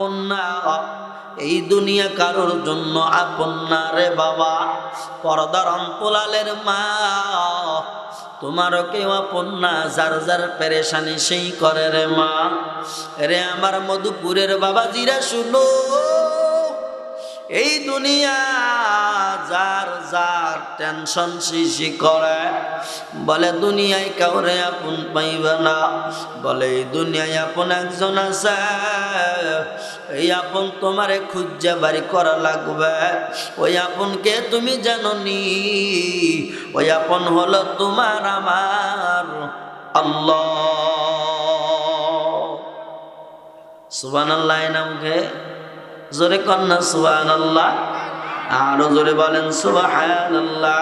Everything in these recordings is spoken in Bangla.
আপন না, এই দুনিয়া কারোর জন্য আপন না রে বাবা। পর্দার অন্তরালের মা, তোমারও কেউ আপন না, যার যার পেরেশানি সেই করে রে মা। রে আমার মধুপুরের বাবাজিরা শুনো, এই দুনিয়া যার যার টেনশন সৃষ্টি করে, বলে দুনিয়ায় কাউরে আপন পাইবে না। বলে এই দুনিয়ায় আপন একজন আছে, এই আপন তোমারে খুঁজে বাড়ি করা লাগবে। ওই আপনকে তুমি জানোনি, ওই আপন হলো তোমার আমার আল্লাহ। সুবহানাল্লাহ নামকে জোরে কন্যা সুবহানাল্লাহ, আরো জোরে বলেন সুবহানাল্লাহ,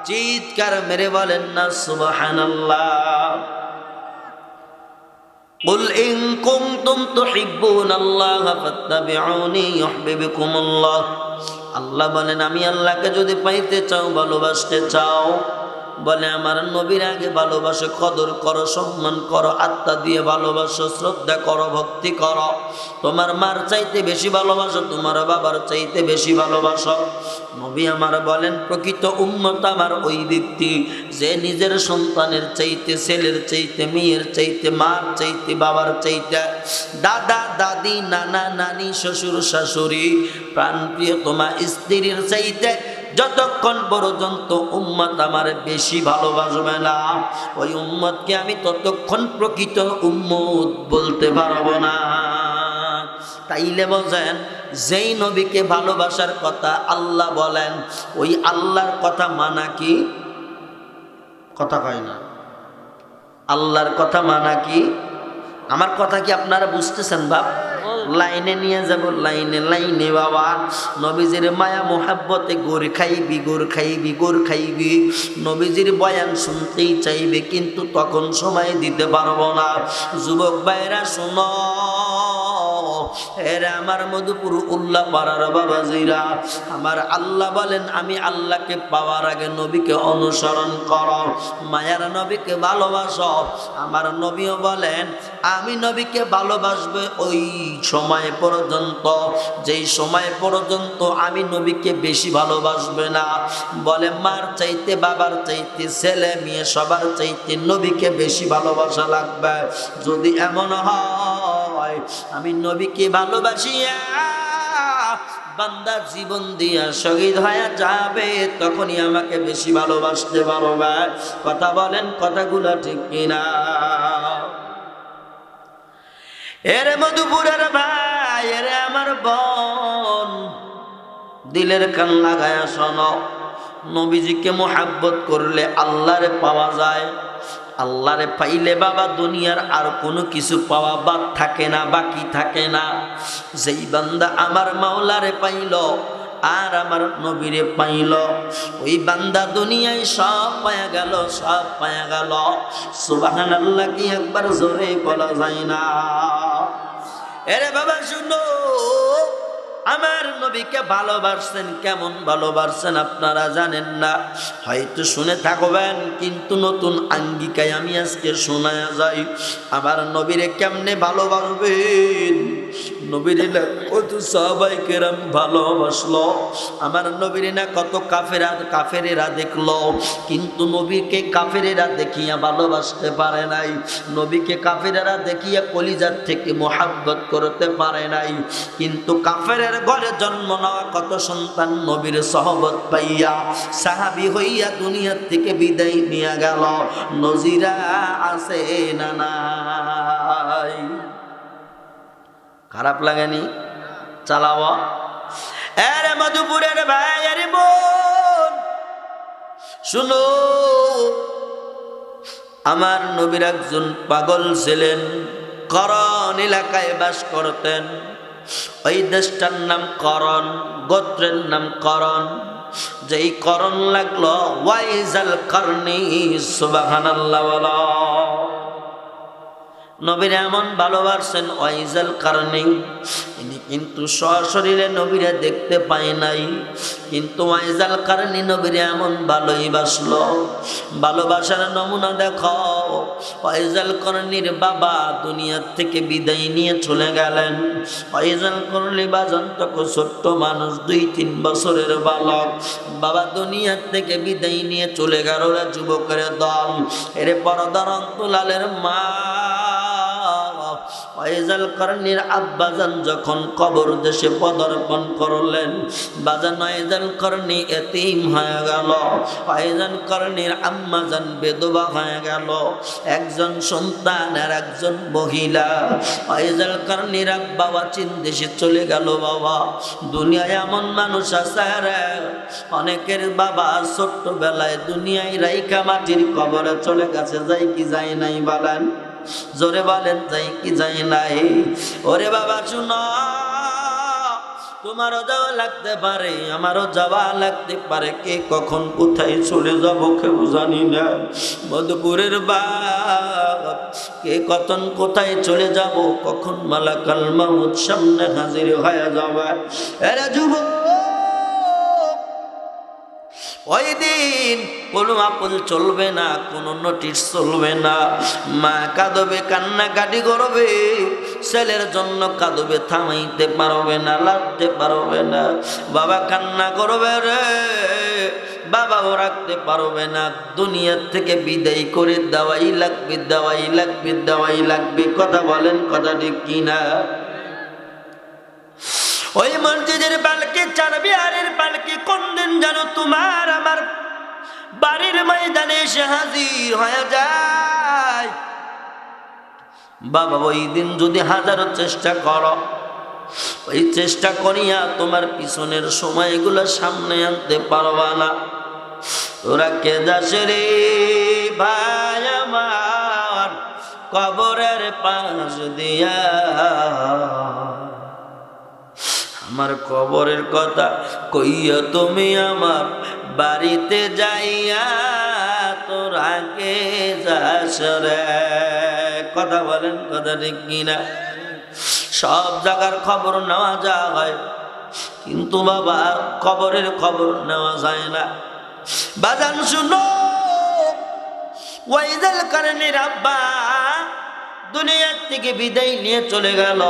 চিৎকার মেরে বলেন না সুবহানাল্লাহ। قل إن كنتم تحبون الله فاتبعوني يحببكم الله। আল্লাহ বলেন আমি আল্লাহকে যদি পাইতে চাও, ভালোবাসতে চাও, বলে আমার নবীর আগে ভালোবাসো, কদর করো, সম্মান করো, আত্মা দিয়ে ভালোবাসো, শ্রদ্ধা করো, ভক্তি করো। তোমার মার চাইতে বেশি ভালোবাসো, তোমার বাবার চাইতে বেশি ভালোবাসো। নবী আমার বলেন প্রকৃত উম্মত আমার ওই ব্যক্তি যে নিজের সন্তানের চাইতে, ছেলের চাইতে, মেয়ের চাইতে, মার চাইতে, বাবার চাইতে, দাদা দাদি, নানা নানি, শ্বশুর শাশুড়ি, প্রাণপ্রিয় তোমার স্ত্রীর চাইতে যতক্ষণ পর্যন্ত উম্মত আমার বেশি ভালোবাসবে না, ওই উম্মতকে আমি ততক্ষণ প্রকৃত উম্মত বলতে পারবো না। তাইলে বোঝেন, যেই নবীকে ভালোবাসার কথা আল্লাহ বলেন, ওই আল্লাহর কথা মানা কি? কথা কয় না। আল্লাহর কথা মানা কি? আমার কথা কি আপনারা বুঝতেছেন বাপ? লাইনে নিয়ে যাব, লাইনে লাইনে বাবা। নবীজির মায়া মোহাব্বতে গোর খাইবি, গোর খাইবি, গোর খাইবি। নবীজির বয়ান শুনতেই চাইবে, কিন্তু তখন সময় দিতে পারবো না। যুবক ভাইরা শোনো, এরা আমার মধুপুর উল্লাহ পাড়ার বাবাজিরা, আমার আল্লাহ বলেন আমি আল্লাহকে পাওয়ার আগে নবীকে অনুসরণ করো, মায়ার নবীকে ভালোবাসো। আমার নবীও বলেন আমি নবীকে ভালোবাসবে ওই সময় পর্যন্ত, যেই সময় পর্যন্ত আমি নবীকে বেশি ভালোবাসবে না। বলে মার চাইতে, বাবার চাইতে, ছেলে মেয়ে সবার চাইতে নবীকে বেশি ভালোবাসা লাগবে। যদি এমন হয় আমি নবীকে ভালোবাসিয়া বান্দা জীবন দিয়া শহীদ হয়ে যাবে, তখনই আমাকে বেশি ভালোবাসতে পারবে। কথা বলেন, কথাগুলো ঠিক কিনা? এরে মধুপুরের ভাই, এরে আমার বোন, দিলের কান লাগায়া শোনো, নবীজিকে মোহাব্বত করলে আল্লাহরে পাওয়া যায়। আল্লাহরে পাইলে বাবা দুনিয়ার আর কোনো কিছু পাওয়া বাদ থাকে না, বাকি থাকে না। যেই বান্দা আমার মাওলারে পাইল আর আমার নবীরে পাইল, ওই বান্দা দুনিয়ায় সব পায়া গেল, সব পায়া গেল। সুবহানাল্লাহ কি একবার জোরে বলা যায় না? এরে বাবা শুনো, আমার নবীকে ভালোবাসছেন, কেমন ভালোবাসছেন আপনারা জানেন না, হয়তো শুনে থাকবেন, কিন্তু নতুন আঙ্গিকায় আমি আজকে শোনায়া যাই। আমার নবীরে কেমনে ভালোবাসবেন? নবীরে না কত সাহাবায়ে কেরাম ভালোবাসলো, আমার নবীরে না কত কাফেরেরা দেখলো, কিন্তু নবীকে কাফেরেরা দেখিয়া ভালোবাসতে পারে নাই। নবীকে কাফেরেরা দেখিয়া কলিজার থেকে মোহাব্বত করতে পারে নাই। কিন্তু কাফেরের ঘরে জন্ম নেওয়া কত সন্তান নবীর সহবত পাইয়া সাহাবী হইয়া দুনিয়ার থেকে বিদায় নিয়ে গেল। নজিরা আছে না নাই? খারাপ লাগেনি? চালাবো। আরে মধুপুরের ভাই, আরে বোন শুনো, আমার নবীর একজন পাগল ছিলেন, করণ এলাকায় বাস করতেন। ওই দেশটার নাম করণ, গোত্রের নাম করণ। যেই করণ লাগলো ওয়াইজাল করনি, সুবহানাল্লাহ বলো। নবীরা এমন ভালোবাসছেন ওয়াইজাল করনি, তিনি কিন্তু সশরীরে নবীরা দেখতে পায় নাই, কিন্তু ওয়াইজাল করনি নবীরা এমন ভালোই বাসলো। ভালোবাসার নমুনা দেখো, ফয়জাল করণীর বাবা দুনিয়ার থেকে বিদায় নিয়ে চলে গেলেন। ফয়জাল করণী বাজান তখন ছোট্ট মানুষ, 2-3 বছরের বালক। বাবা দুনিয়ার থেকে বিদায় নিয়ে চলে গেল। যুবকের দল, এরে পর্দার অন্তরালের মা ফয়জাল করণীর আব্বাজান যখন কবর দেশে পদার্পণ করলেন, বাজান ফয়জাল করণী এতিম হয়ে গেল। ফয়জাল করণীর আম্মাজান বেদবা হয়ে গেল। একজন সন্তান আর একজন মহিলা। ফয়জাল করণীর আব্বা চীন দেশে চলে গেল। বাবা, দুনিয়ায় এমন মানুষ আছে রে, অনেকের বাবা ছোট্টবেলায় দুনিয়ায় রাইখা মাটির কবরে চলে গেছে। যাই কি যায় নাই বলেন? জোরে বলেন, যাই কি যাই নাই? ওরে বাবা শুনো, তোমারও যাওয়া লাগতে পারে, আমারও যাওয়া লাগতে পারে। কে কখন কোথায় চলে যাব কেউ জানি না। মধুপুরের বাপ, কে কখন কোথায় চলে যাব, কখন মালাকাল মাউত সামনে হাজির হয়ে যাবে। এরা যুবক, ওই দিন কোনো আপল চলবে না, কোনো নোটিশ চলবে না। মা কাঁদবে, কান্নাকাটি করবে, ছেলের জন্য কাঁদবে, থামাইতে পারবে না, লাগতে পারবে না। বাবা কান্না করবে রে, বাবাও রাখতে পারবে না। দুনিয়ার থেকে বিদায় করে দেওয়াই লাগবে, দেওয়াই লাগবে, দেওয়াই লাগবে। কথা বলেন, কথা ঠিক কিনা? ওই মসজিদের পালকি, চারবিহারের পালকি কোন দিন যেন তোমার আমার বাড়ির ময়দানে এসে হাজির হয়ে যায়। বাবা, ওই দিন যদি হাজারো চেষ্টা করো, ওই চেষ্টা করিয়া তোমার পিছনের সময়গুলো সামনে আনতে পারবা না। তোরা কে যাস রে ভাই আমার কবরের পাশ দিয়া, আমার কবরের কথা কইয়া তুমি আমার বাড়িতে যাইয়া তোরা কে যাস রে? কথা বলেন, কথা ঠিক কিনা? সব জায়গার খবর নেওয়া যায়, কিন্তু বাবা কবরের খবর নেওয়া যায় না। বাজান শুনো, ওয়াইজাল করণীর আব্বা দুনিয়ার থেকে বিদায় নিয়ে চলে গেল।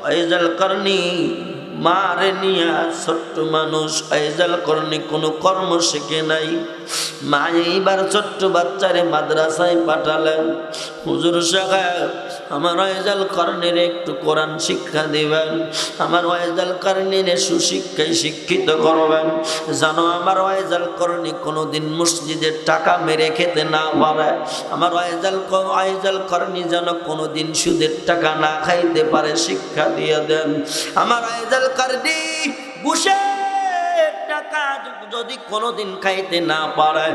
ফয়জাল করণী মারে নিয়া ছোট্ট মানুষ। ফয়জাল করণী কোনো কর্ম শিখে নাই। মা এইবার ছোট্ট বাচ্চারে মাদ্রাসায় পাঠালেন। হুজুর সাহেব, আমার ফয়জাল করণীর একটু কোরআন শিক্ষা দিবেন, আমার ফয়জাল করণীর সুশিক্ষায় শিক্ষিত করবেন, জানো আমার ফয়জাল করণী কোনোদিন মসজিদের টাকা মেরে খেতে না পারে, আমার ফয়জাল করণী যেন কোনোদিন সুদের টাকা না খাইতে পারে, শিক্ষা দিয়ে দেন। আমার ফয়জাল করণী ঘুষের টাকা যদি কোনোদিন খাইতে না পারে,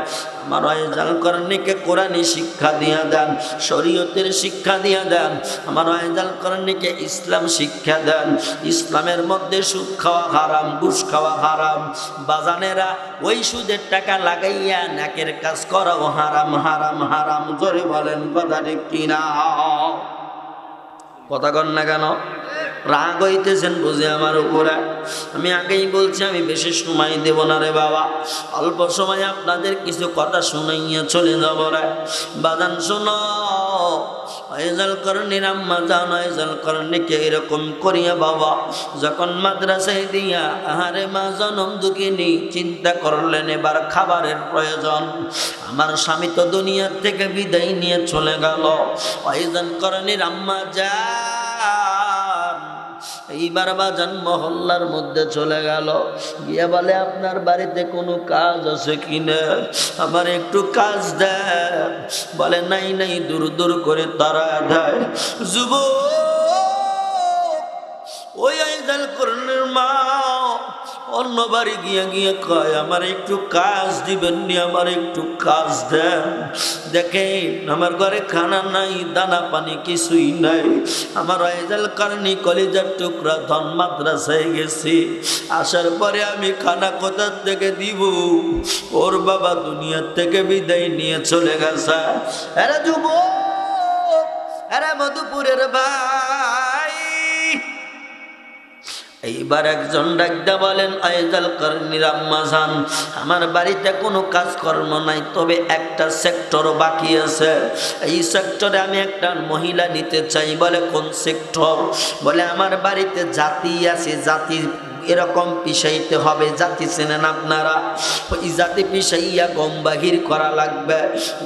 আমার ফয়জাল করণীকে কোরআনী শিক্ষা দিয়া দেন, শরীয়তের শিক্ষা দিয়া দেন। আমার ফয়জাল করণীকে ইসলাম শিক্ষা দেন। ইসলামের মধ্যে সুদ খাওয়া হারাম, ঘুষ খাওয়া হারাম। বাজানেরা, ওই সুদের টাকা লাগাইয়া নাকের কাজ করাও হারাম, হারাম, হারাম। জোরে বলেন, কথা ঠিক কিনা? কথা কন না কেন? রাগ হইতেছেন বুঝে আমার উপরে? আমি আগেই বলছি, আমি বেশি সময় দেব না রে বাবা, অল্প সময় আপনাদের কিছু কথা শুনাইয়া চলে যাব রে। বাজান শোনো, ফয়জাল করণীর আম্মা জান ফয়জাল করণীকে এরকম করিয়া বাবা যখন মাদ্রাসায় দিয়া আহারে মা জনম দুঃখিনী চিন্তা করলেন এবার খাবারের প্রয়োজন। আমার স্বামী তো দুনিয়ার থেকে বিদায় নিয়ে চলে গেল। ফয়জাল করণীর আম্মা জান এইবার বাজান মহল্লার মধ্যে চলে গেল, গিয়ে বলে আপনার বাড়িতে কোনো কাজ আছে কিনা, আমার একটু কাজ দেন। বলে নাই নাই, দূর দূর করে তারা দেয়। যুবক ওই ফয়জাল করণীর মা অন্য বাড়ি গিয়ে গিয়ে কয় আমার একটু কাজ দিবেন নি, আমার একটু কাজ দেন। দেখেন আমার ঘরে খানা নাই, দানা পানি কিছুই নাই। আমার ফয়জাল করণী কলিজার টুকরা ধন মাদ্রাসায় গেছি, আসার পরে আমি খানা কোথা থেকে দিব? ওর বাবা দুনিয়ার থেকে বিদায় নিয়ে চলে গেছে। এরা যুবক, এরা মধুপুরের ভাই, এইবার একজন ডাকদা বলেন, আইজাল কারনির আম্মা জান, আমার বাড়িতে কোনো কাজকর্ম নাই, তবে একটা সেক্টর বাকি আছে, এই সেক্টরে আমি একটা মহিলা নিতে চাই। বলে কোন সেক্টর? বলে আমার বাড়িতে জাতি আছে, জাতি এরকম পিছাইতে হবে। জাতি চেনেন আপনারা? ওই জাতি পিছাইয়া গম বাহির করা লাগবে,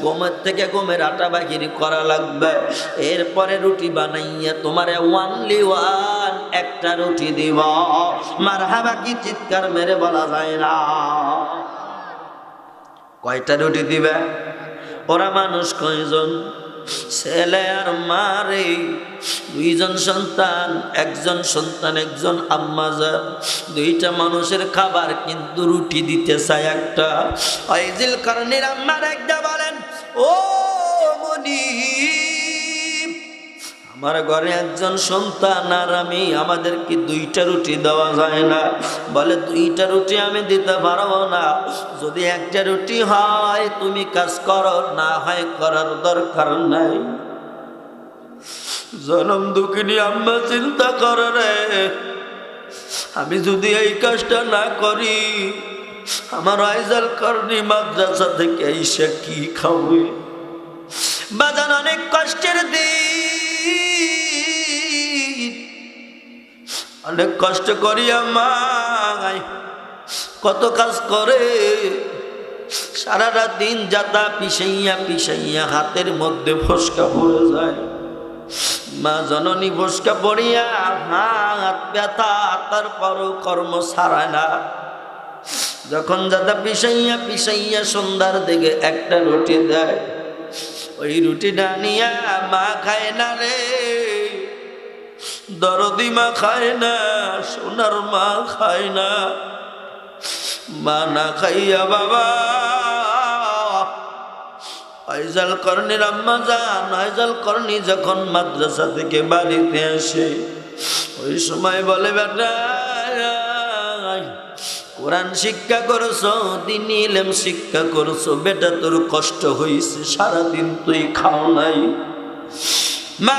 গমের থেকে গমের আটা বাহির করা লাগবে, এরপরে রুটি বানাইয়া তোমার ওয়ানলি ওয়ান একটা রুটি দিব। মারহাবা কি চিৎকার মেরে বলা যায় না? কয়টা রুটি দিবে? ওরা মানুষ কয়জন? ছেলে আর মারে, দুইজন সন্তান, একজন সন্তান একজন আম্মাজান, দুইটা মানুষের খাবার, কিন্তু রুটি দিতে চায় একটা। আইজিল কারনির আম্মার একটা বলেন, ও মনি, আমার ঘরে একজন সন্তান আর আমি, আমাদের কি দুইটা রুটি দেওয়া যায় না? বলে দুইটা রুটি আমি দিতে পারবো না, যদি একটা রুটি হয় তুমি কাজ করো, না হয় করার দরকার নাই। জনম দুঃখিনী আম্মা চিন্তা করে রে, আমি যদি এই কাজটা না করি, আমার আইজাল কারনি মাদ্রাসা থেকে এসে কি খাবে? বাজান অনেক কষ্টের দিন, অনেক কষ্ট করিয়া মা কত কাজ করে, সারা রাত দিন যাতা পিছাইয়া পিছাইয়া হাতের মধ্যে ফসকা পড়ে যায়। মা জননী ফসকা পড়িয়া হাত ব্যথা, তারপরও কর্ম ছাড়ায় না। যখন যাতা পিছাইয়া পিছাইয়া সন্ধ্যার দিকে একটা রুটি দেয়, ওই রুটিটা নিয়া মা খায় না রে, দরদি মা খায় না, সোনার মা খায় না। মা না খাইয়া বাবা আইজাল কারনির আম্মা জান, আইজাল কারনি যখন মাদ্রাসা থেকে বাড়িতে আসে, ওই সময় বলে, বেটা কোরআন শিক্ষা করছো, দ্বীনি ইলম শিক্ষা করছো, বেটা তোর কষ্ট হইছে, সারাদিন তুই খাও নাই। মা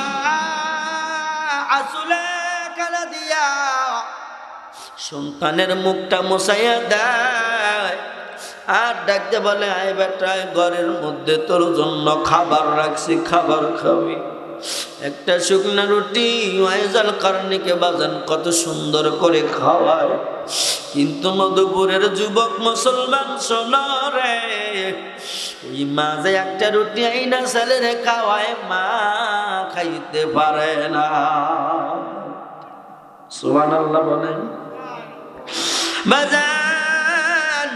আসলে কালা দিয়া সন্তানের মুখটা মোছাইয়া দেয়, আর ডাকতে বলে, আয় বেটা, ঘরের মধ্যে তোর জন্য খাবার রাখছি, খাবার খাবি। একটা শুকনা রুটি আইজাল কারনিকে বাজান কত সুন্দর করে খাওয়ায়, কিন্তু মধুপুরের যুবক মুসলমান সোনরে, ওই মা যে একটা রুটি আইনা ছেলেরে খাওয়ায়, মা খাইতে পারে না। সুবহানাল্লাহ বলেন। বাজান,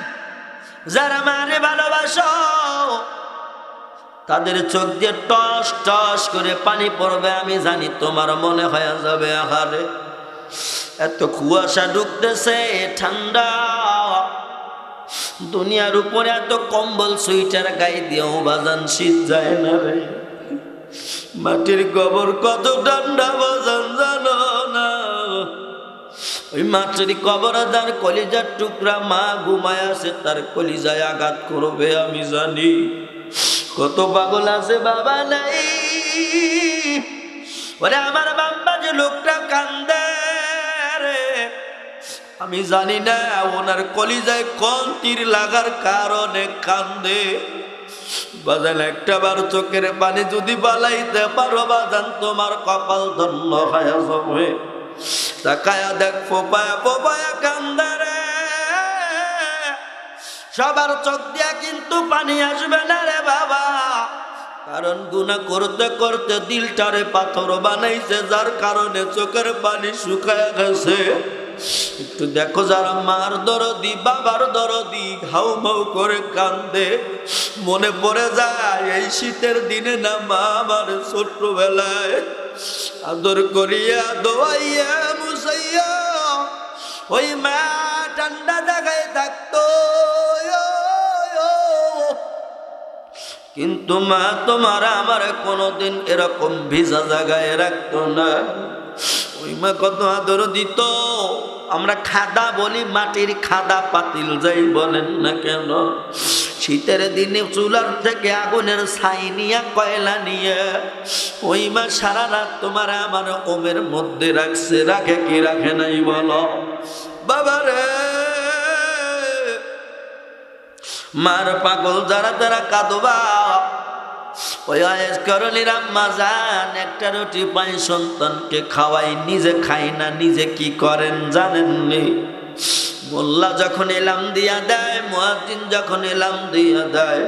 যারা মারে ভালোবাসো, তাদের চোখ দিয়ে টস টস করে পানি পড়বে, আমি জানি তোমার মনে হয়ে যাবে, আহারে এত কুয়াশা ঢুকতেছে, ঠান্ডা, দুনিয়ার উপরে এত কম্বল সুইটার গায়ে দিয়েও বাজান শীত যায় না রে। মাটির গোবর কত ঠান্ডা বাজান জানো না? ওই মাটির কবর যার কলিজার টুকরা মা ঘুমায় আছে, তার কলিজায় আঘাত করবে আমি জানি। কত পাগল আছে বাবা নাই, ওরে আমার বাম্বা যে লোকটা কান্দে রে, আমি জানি না ওনার কলিজায় কোন তীর লাগার কারণে কান্দে। বাজান একটা বার চোখের পানি যদি বালাইতে পারো বাজান, তোমার কপাল ধন্য হয়ে যাবে। তাকায়া দেখ, ফোপায়া ফোপায়া কান্দে রে, সবার চোখ দিয়া কিন্তু পানি আসবে না রে বাবা, কারণ গুনাহ করতে করতে দিলটারে পাথর বানাইছে, যার কারণে চোখের পানি শুকায় গেছে। একটু দেখো, যারা মার দরদি, বাবার দরদি, হাউ মাউ করে কান্দে, মনে পড়ে যায় এই শীতের দিনে না মা আমার ছোট্টবেলায় আদর করিয়া দোয়াইয়া মুসাইয়া ওই মা ঠান্ডা জায়গায় থাকতো, কিন্তু মা তোমার আমার কোনোদিন এরকম ভিজা জায়গায় রাখতো না। ওই মা কত আদর দিত। আমরা খাদা বলি, মাটির খাদা পাতিল যাই বলেন না কেন, শীতের দিনে চুলার থেকে আগুনের ছাই নিয়ে কয়লা নিয়ে ওই মা সারা রাত তোমার আমার ওমের মধ্যে রাখছে, রাখে কি রাখে নাই বলো বাবারে। মার পাগল যারা তারা কাঁদবা। ওই আয়েশ করণীর আম্মা জান একটা রুটি পাই সন্তানকে খাওয়াই, নিজে খাই না, নিজে কি করেন জানেননি? মোল্লা যখন এলাম দিয়া দেয়, মুয়াজ্জিন যখন এলাম দিয়া দেয়,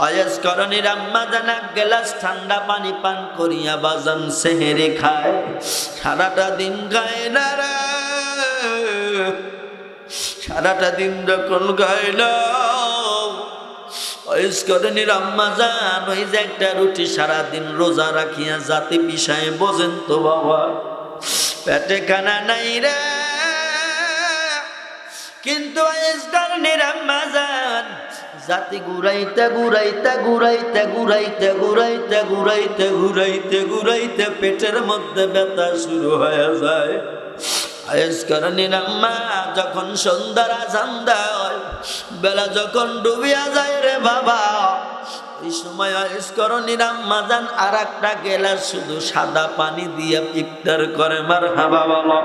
আয়েশ করণীর আম্মা জান এক গ্লাস ঠান্ডা পানি পান করিয়া বাজান সেহেরি খায়, সারাটা দিন খায় না রে। সারাটা দিন যখন খায় না, আয়েশ করণীর আম্মা জান ওই যে একটা রুটি সারাদিন রোজা রাখিয়া জাতি পিসায় বোঝেন তো বাবা, পেটে খানা নাই রে। কিন্তু আয়েশ করণীর আম্মা জান জাতি ঘুরাইতে ঘুরাইতে ঘুরাইতে ঘুরাইতে ঘুরাইতে ঘুরাইতে ঘুরাইতে ঘুরাইতে পেটের মধ্যে ব্যথা শুরু হয়ে যায়। আয়েশ করণীর আম্মা যখন সন্ধ্যার আজান দেয়, বেলা যখন ডুবিয়া যায় রে বাবা, ওই সময় আয়েশ করণীর আম্মা জান আর একটা গ্লাস শুধু সাদা পানি দিয়ে ইফতার করে। মারহাবা বলো,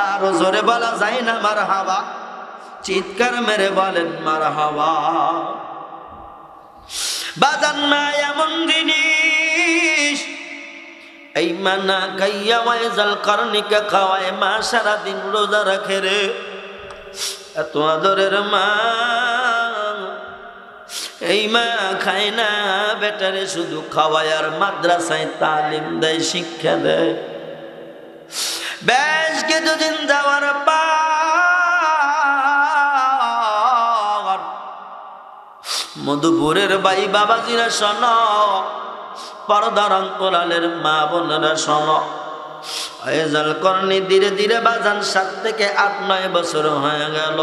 আরো জোরে বলা যায় না মারহাবা? চিৎকার মেরে বলেন মারহাবা। বাজান মা এমন জিনিস, এই মা না খাইয়া ওয়াইজাল করণীকে খাওয়ায়, মা সারাদিন রোজা রাখে রে। এত আদরের মা, এই মা খায় না বেটারে, শুধু খাওয়ায় আর মাদ্রাসায় তালিম দেয়, শিক্ষা দেয়। বেশ কিছুদিন যাওয়ার পর মধুপুরের ভাই বাবাজিরা শোনো, পর্দার অন্তরালের মা বোনেরা শোনো, আয়েজাল করণী ধীরে ধীরে বাজান 7 থেকে 8-9 বছর হয়ে গেল।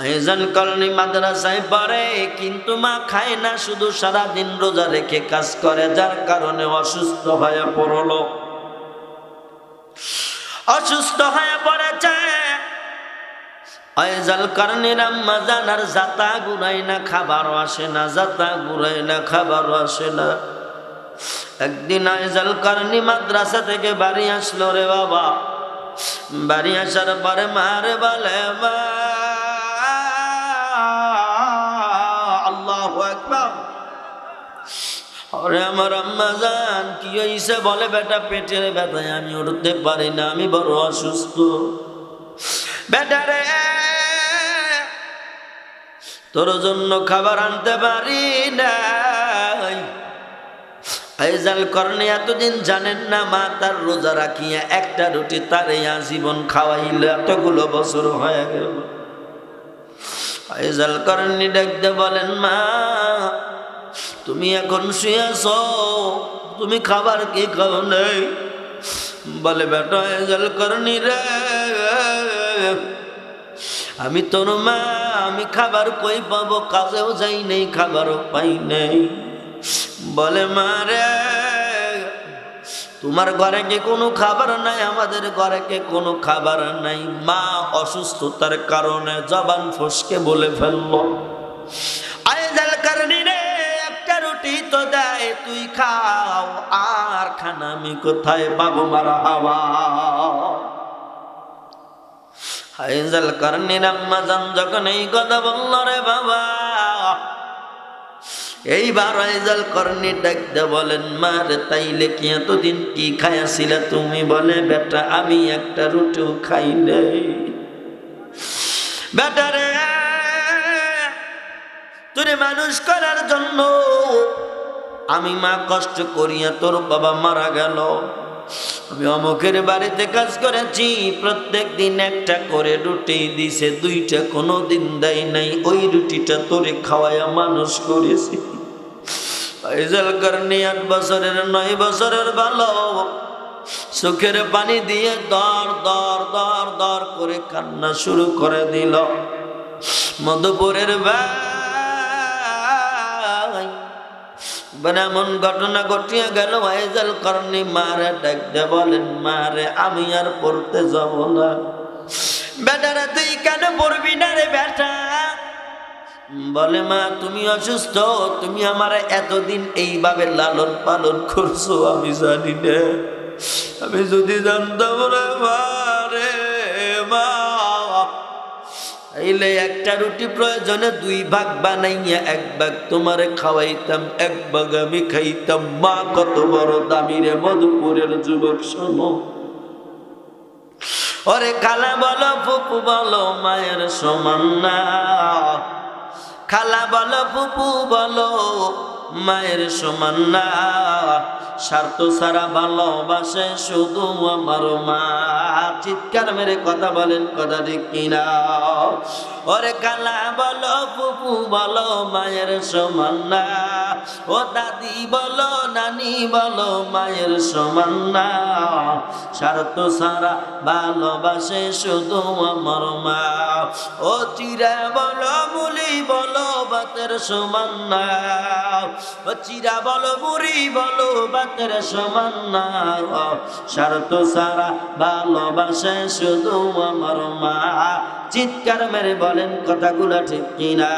আয়েজাল করণী মাদ্রাসায় পড়ে, কিন্তু মা খায় না, শুধু সারাদিন রোজা রেখে কাজ করে, যার কারণে অসুস্থ হয়ে পড়ল। অসুস্থ হয়ে পড়েছে আয়েজাল করণীর আম্মা জান, আর যাতা ঘুরাই না, খাবারও আসে না, যাতা ঘুরাই না, খাবারও আসে না। একদিন আয়েজাল করণী মাদ্রাসা থেকে বাড়ি আসলো রে বাবা। বাড়ি আসার পরে মারে বলে, মা আল্লাহু আকবার, আরে আমার আম্মা জান কি হইছে? বলে বেটা পেটের ব্যথায় আমি উঠতে পারি না, আমি বড় অসুস্থ। বেটা রে, তোর জন্য খাবার আনতে পারি নাই। আয়েজাল করণী এতদিন জানেন না মা তার রোজা রাখিয়া একটা রুটি তারে আজীবন খাওয়াইল, এতগুলো বছর হয়ে গেল। আয়েজাল করণী ডাকতে বলেন, মা তুমি এখন শুয়ে আছো, তুমি খাবার কি খাও নাই? বলে বেটা আয়েজাল করণী রে, আমি তোর মা, আমি খাবার কই পাবো? কাজেও যাই নেই, খাবারও পাই নাই। বলে মা রে, তোমার ঘরে কি কোনো খাবার নাই? আমাদের ঘরে কি কোনো খাবার নাই? মা অসুস্থতার কারণে জবান ফসকে বলে ফেললো, আয়েজাল করণী রে, একটা রুটি তো দেয়, তুই খাও, আর খানা আমি কোথায় পাবো? মারহাবা। আয়েজাল করণীর আম্মা জান যখন এই কথা বলল রে বাবা, এইবার আয়েজাল করণী ডাকতে বলেন, মা রে, তাইলে কি এতদিন কি খাইয়াছিলে তুমি? বলে বেটা আমি একটা রুটিও খাই নাই। বেটা রে, তোরে মানুষ করার জন্য আমি মা কষ্ট করিয়া তোর বাবা মারা গেল। আমি অমুকের বাড়িতে কাজ করেছি, প্রত্যেক দিন একটা করে রুটি দিছে, 2টা কোনো দিন দেয় নাই। ওই রুটিটা তোরে খাওয়াইয়া মানুষ করেছি। আয়েজাল করণী 8 বছরের 9 বছরের ভালো চোখের পানি দিয়ে দর দর দর দর করে কান্না শুরু করে দিল। মধুপুরের ভাই এমন ঘটনা ঘটিয়া গেল, আয়েজাল করণী মারে ডাকতে বলেন, মারে আমি আর পড়তে যাব না। বেটারা তুই কেন পড়বি না রে বেটা? বলে মা তুমি অসুস্থ, তুমি আমার এতদিন এইভাবে লালন পালন করছো আমি জানি না, আমি যদি জানতাম রে মা রে মা, এইলে একটা রুটি প্রয়োজনে 2 ভাগ বানাইয়া 1 ভাগ তোমারে খাওয়াইতাম, 1 ভাগ আমি খাইতাম। মা কত বড় দামি রে মধুপুরের যুবক শোনো। ওরে খালা বলো ফুপু বলো মায়ের সমান না, খালা বলো ফুপু বলো মায়ের সমান না, স্বার্থ ছাড়া ভালোবাসে শুধু আমার মা। চিৎকার মেরে কথা বলেন, কথা ঠিক কিনা? ওরে খালা বলো ফুপু বলো মায়ের সমান না, ও দাদি বলো নানি বলো মায়ের সমান না, স্বার্থ ছাড়া ভালোবাসে শুধু আমার মা। ও চিরা বলো মুলি বলো বাতের সমান না, ও চিরা বলো মুড়ি বলো বাতের সমান না, স্বার্থ ছাড়া ভালোবাসে শুধু আমার মা। চিৎকার মেরে বলেন কথাগুলা ঠিক কিনা?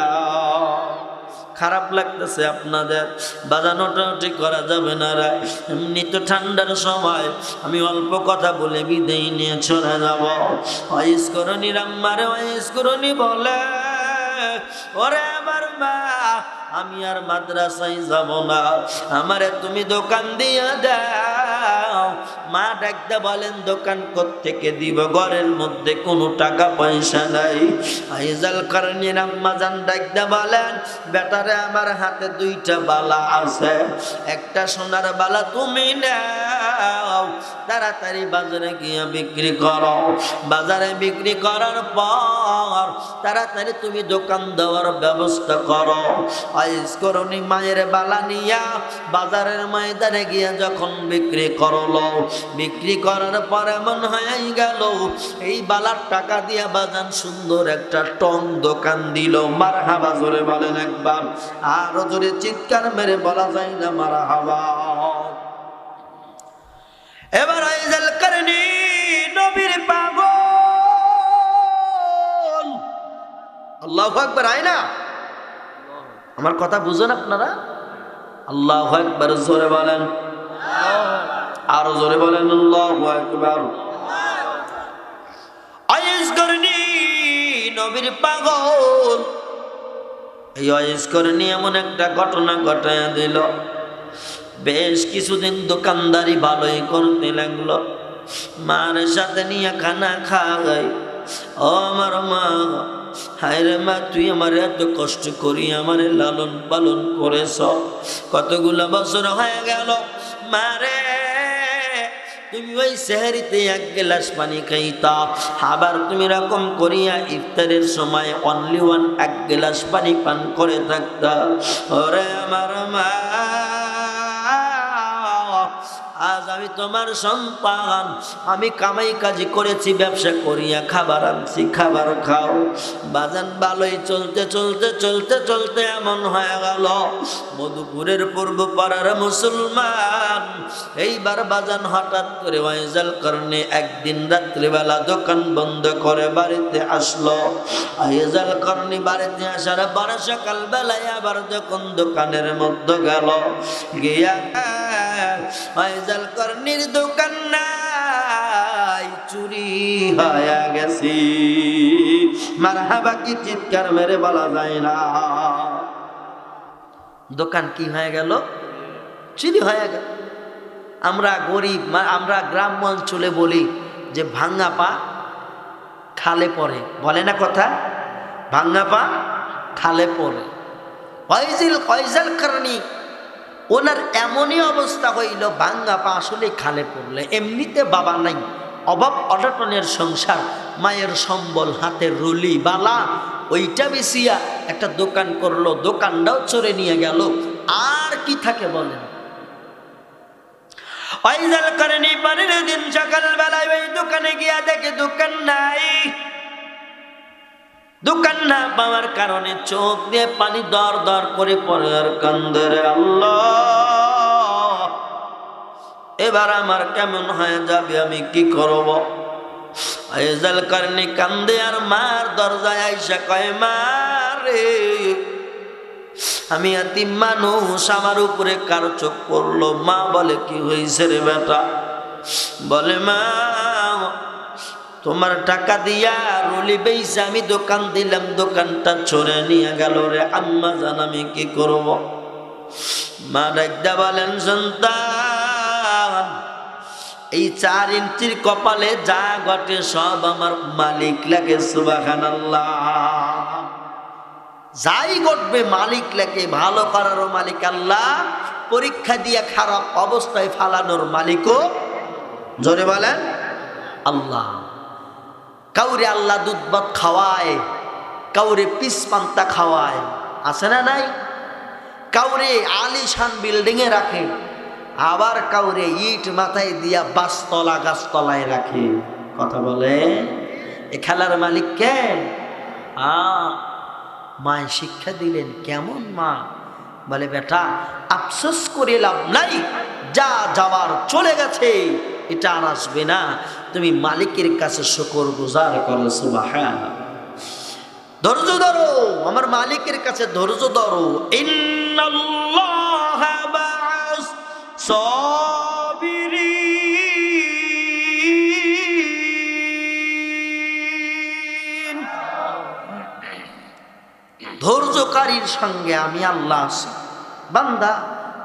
খারাপ লাগতেছে আপনাদের, বাজানোটা ঠিক করা যাবে না রে। এমনি তো ঠান্ডার সময় আমি অল্প কথা বলে বিদেয় নিয়ে চলে যাব। ওয়াইজ করনি রাম্মারে ওয়াইজ করনি বলে, ওরে আমার মা আমি আর মাদ্রাসায় যাব না, আমারে তুমি দোকান দিয়ে দাও। মা ডাকতে বলেন দোকান কোত্থেকে দিব, ঘরের মধ্যে কোনো টাকা পয়সা নাই। আইজাল কারণীর আম্মা জান ডাকতে বলেন বেটারে আমার হাতে 2টা বালা আছে, একটা সোনার বালা তুমি নাও, তাড়াতাড়ি বাজারে গিয়ে বিক্রি করো, বাজারে বিক্রি করার পর তাড়াতাড়ি তুমি দোকান দেওয়ার ব্যবস্থা করো। আইজ করনি মায়ের বালা নিয়া বাজারের ময়দানে গিয়ে যখন বিক্রি করলো, বিক্রি করার পর এমন হয়ে গেল এই বালার টাকা দিয়া বাজান সুন্দর একটা টং দোকান দিল। মারহাবা জোরে বলেন একবার, আরো জোরে চিৎকার মেরে বলা যায় না মারহাবা। এবার আইজাল করনি নবীর পাগল, আল্লাহু আকবার। আয় না আমার কথা বুঝেন আপনারা? আল্লাহু আকবার জোরে বলেন, আরো জোরে বলেন আল্লাহু আকবার। আয়েশ করনি নবীর পাগল, এই আয়েশ করনি এমন একটা ঘটনা ঘটায় দিল। বেশ কিছুদিন দোকানদারি ভালোই করতে লাগলো, মার সাথে নিয়ে খানা খাই। ও আমার মা, হায় রে মা তুই আমার এত কষ্ট করি আমারে লালন পালন করেছ, কতগুলো বছর হয়ে গেল মারে তুমি ওই সেহরিতে 1 গ্লাস পানি খাইতা, আবার তুমি রকম করিয়া ইফতারের সময় অনলি 1 গ্লাস পানি পান করে থাকতা। ওরে আমার মা, আজ আমি তোমার সন্তান, আমি কামাই কাজি করেছি, ব্যবসা করিয়া খাবার আনছি, খাবার খাও। বাজান ভালোই চলতে চলতে চলতে চলতে এমন হয়ে গেল মধুপুরের পূর্ব পাড়ার মুসলমান এইবার বাজান হঠাৎ করে ওয়াইজাল কারণে একদিন রাত্রিবেলা দোকান বন্ধ করে বাড়িতে আসলো। ওয়াইজাল কারণে বাড়িতে আসার পর সকালবেলায় আবার যখন দোকানের মধ্যে গেল, গিয়া ওয়াইজাল কারণের দোকান নাই, চুরি হয়ে গেছে। মারহাবা কি চিৎকার মেরে বলা যায় না? দোকান কি হয়ে গেল? চুরি হয়ে গেল। আমরা গরিব, আমরা গ্রাম অঞ্চলে বলি যে ভাঙ্গা পা খালে পড়ে, বলে না কথা? ভাঙ্গা পা খালে পড়ে। ওয়াইজাল কারণী ওনার এমনই অবস্থা হইল, ভাঙ্গা পা আসলে খালে পড়লে, এমনিতে বাবা নাই, অভাব অনটনের সংসার, মায়ের সম্বল হাতের রুলি বালা ওইটা বেশিয়া একটা দোকান করলো, দোকানটাও চড়ে নিয়ে গেল। আর কি থাকে বলেন? ওয়াইজাল কারণী পরের দিন সকালবেলায় ওই দোকানে গিয়া দেখে দোকান নাই। দোকান না পাওয়ার কারণে চোখ দিয়ে পানি দর দর করে পড়ে আর কান্দে, রে আল্লাহ এবার আমার কেমন হয়ে যাবে, আমি কি করব? ওয়াইজাল কারণী কান্দে আর মার দরজায় আইসা কয়, মার রে আমি এতিম মানুষ, আমার উপরে কার চোখ পড়লো। মা বলে কি হয়েছে রে বেটা? বলে মা তোমার টাকা দিয়া রুলি বেইছে আমি দোকান দিলাম, দোকানটা চোরে নিয়ে গেল রে। আম্মা জান আমি কি করব? মা ডাকদা বলেন সন্তান এই 4 ইঞ্চির কপালে যা ঘটে সব আমার মালিক লাগে। সুবহানাল্লাহ। যাই ঘটবে মালিক লাগে, ভালো করারও মালিক আল্লাহ, পরীক্ষা দিয়ে খারাপ অবস্থায় ফালানোর মালিকও জোরে বলেন আল্লাহ। কাউরে আল্লাহ দুধ ভাত খাওয়ায়, কাউরে পিস পান্তা খাওয়ায়, আছে না নাই? কাউরে আলিশান বিল্ডিং এ রাখে, আবার কাউরে ইট মাথায় দিয়া বাসতলা গাছতলায় রাখে। কথা বলে এ খেলার মালিক কে? মায় শিক্ষা দিলেন। কেমন মা? বলে বেটা আফসোস করে লাভ নাই, যা যাওয়ার চলে গেছে, এটা আর আসবে না। তুমি মালিকের কাছে শুকর গুজার করো। সুবহানাল্লাহ। ধৈর্য ধরো, আমার মালিকের কাছে ধৈর্য ধরো। ইন্নাল্লাহা মা'আস সাবিরিন। ধৈর্যকারীর সঙ্গে আমি আল্লাহ আছি। বান্দা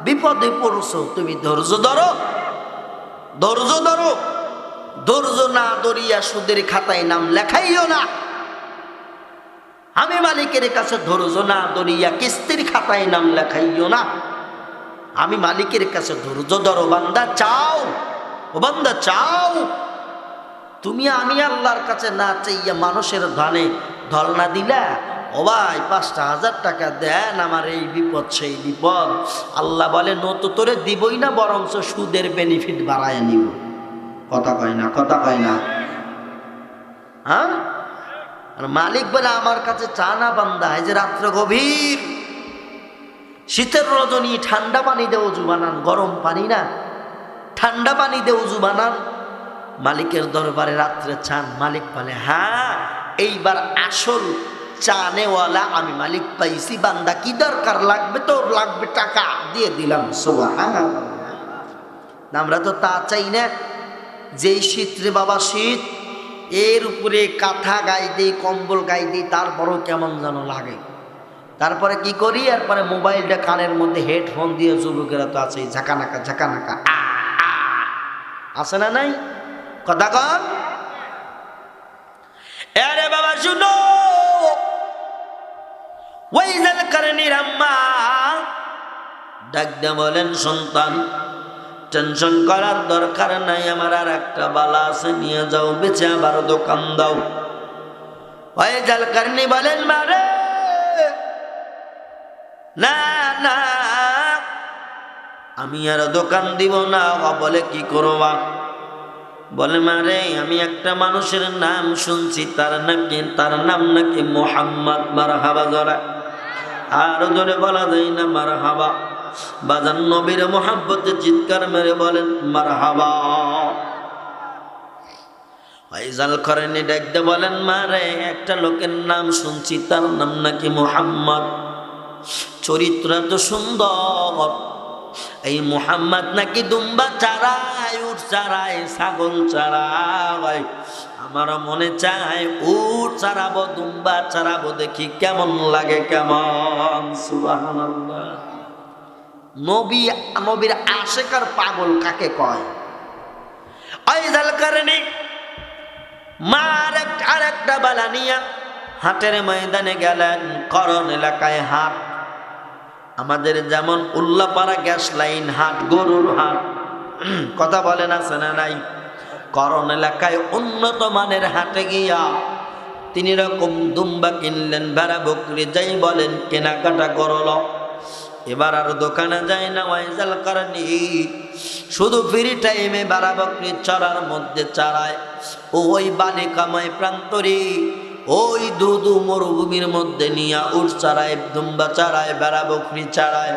বিপদে পড়ছো, তুমি ধৈর্য ধরো, ধৈর্য ধরো। ধৈর্য না ধরিয়া সুদের খাতায় নাম লেখাইও না। আমি মালিকের কাছে ধৈর্য না ধরিয়া কিস্তির খাতায় নাম লেখাইও না। আমি মালিকের কাছে ধৈর্য ধরো। বান্দা চাও, ও বান্দা চাও। তুমি আমি আল্লাহর কাছে না চাইয়া মানুষের ধানে ধল না দিলা, ও ভাই 5,000 টাকা দেন, আমার এই বিপদ সেই বিপদ। আল্লাহ বলে নত তোরে দিবই না, বরঞ্চ সুদের বেনিফিট বাড়ায় নিব। কথা কয় না, কথা কয় না। হ্যাঁ, মালিক বলে আমার কাছে চা না বান্দা। এই যে রাত্র গভীর, শীতের রজনী, ঠান্ডা পানি দিয়ে উজু বানান, গরম পানি না, ঠান্ডা পানি দিয়ে উজু বানান, মালিকের দরবারে রাত্রে চান। মালিক বলে হ্যাঁ এইবার আসল চানেওয়ালা আমি মালিক পাইছি। বান্দা কি দরকার লাগবে? তোর লাগবে টাকা, দিয়ে দিলাম। সুবহানাল্লাহ। আমরা তো তা চাই না। যেই শীত রে বাবা শীত, এর উপরে কাঁথা গায়ে দিই, কম্বল গায়ে দিই, তারপরও কেমন যেন লাগে। তারপরে কি করি? এরপরে মোবাইলটা কানের মধ্যে হেডফোন দিয়ে, যুবকেরা তো আছে ঝাঁকানাকা ঝাঁকানাকা, আছে না নাই? কথা কন। আরে বাবা শুনো, ওয়াইজাল কারনির আম্মা ডাক দিয়ে বলেন সন্তান টেনশন করার দরকার নাই, আমার আর একটা বালা আছে, নিয়ে যাও, বেচে আবার দোকান দাও। ওয়াইজাল কারনি বলেন মারে না না আমি আর দোকান দিব না। বলে কি করবা? বলে মারে আমি একটা মানুষের নাম শুনছি, তার নাম নাকি মুহাম্মদ। মারহাবা জোরে, আর জোরে বলা যায় না মারহাবা। বাজান নবীর মুহাব্বতে চিৎকার মেরে বলেন মারহাবা। ওয়াইজাল কারনি ডাকতে বলেন মারে একটা লোকের নাম শুনছি, তার নাম নাকি মুহাম্মদ, চরিত্র তো সুন্দর। এই মুহাম্মদ নাকি দুম্বা চারায়, উট চারায়, ছাগল চারায়। আমার মনে চায় উট চারাবো, দুম্বা চারাবো, দেখি কেমন লাগে, কেমন। সুবহানাল্লাহ। নবীর আশেক আর পাগল কাকে কয়? ওয়াইজাল কারনি মার আরেকটা বালা নিয়া হাটের ময়দানে গেলেন। করণ এলাকায় হাট, আমাদের যেমন উল্লাপাড়া গ্যাস লাইন হাট, গরুর হাট, কথা বলেন আছে না নাই? করণ এলাকায় উন্নত মানের হাটে গিয়া তিনি রকম দুম্বা কিনলেন, ভেড়া বকরি যাই বলেন কেনাকাটা করল। এবার আর দোকানে যায় না ওয়াইজাল কারনি, শুধু ফ্রি টাইমে ভেড়া বকরি চড়ার মধ্যে চারায়। ওই বালিকাময় প্রান্তরে, ওই দুদু মরুভূমির মধ্যে নিয়ে উট চারায়, দুম্বা চারায়, বেড়া বকরি চারায়।